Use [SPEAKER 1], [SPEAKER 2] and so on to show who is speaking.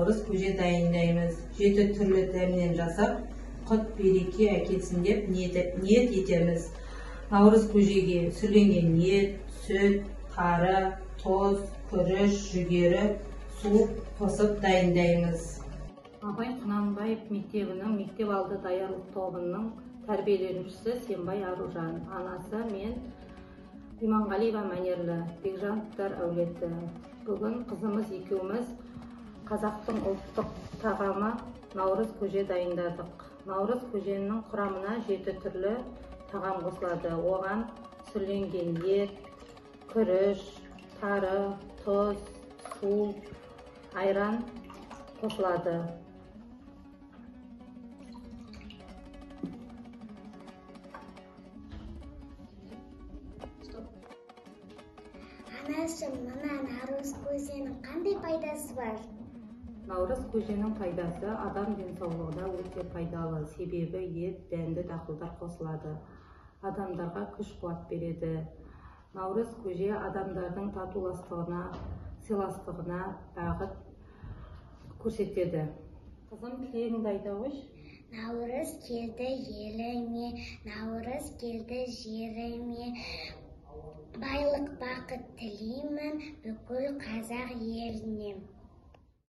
[SPEAKER 1] nauruz көже dayındaymiz. 7 türlü dämden жасап, құт береке әкелсін деп ниет етеміз. Наурыз көжеге сүрленген ет, сүт, қары, тоз, күріш, жүгері, су қосып дайындаймыз.
[SPEAKER 2] Абай Құнанбаев мектебінің мектеп алды даярлық тобының тәрбиеленушісі Сенбай Аружан. Анасы мен Иманғалиева Мәнерлі, Бекжановтар әулеті. Бүгін қызымыз екеуміз қазақтың ұлттық тағамы наурыз көже дайындадық. Наурыз көженің құрамына 7 түрлі тағам қосылады. Оған сүрленген ет, күріш, тары, тоз, су, айран қосылады.
[SPEAKER 3] Анашым, мына наурыз көженің қандай пайдасы бар?
[SPEAKER 2] Наурыз көженің пайдасы адам денсаулығына өте пайдалы. Себебі ет, дәнді дақылдар қосылады. Адамдарға күш қуат береді. Наурыз көже адамдардың татуластығына, сыйластығына бағыт көрсетеді. Қызым, тілегіңді айта қойшы.
[SPEAKER 3] Наурыз келді еліме, наурыз келді жеріме, байлық бақыт тілеймін бүкіл қазақ еліне.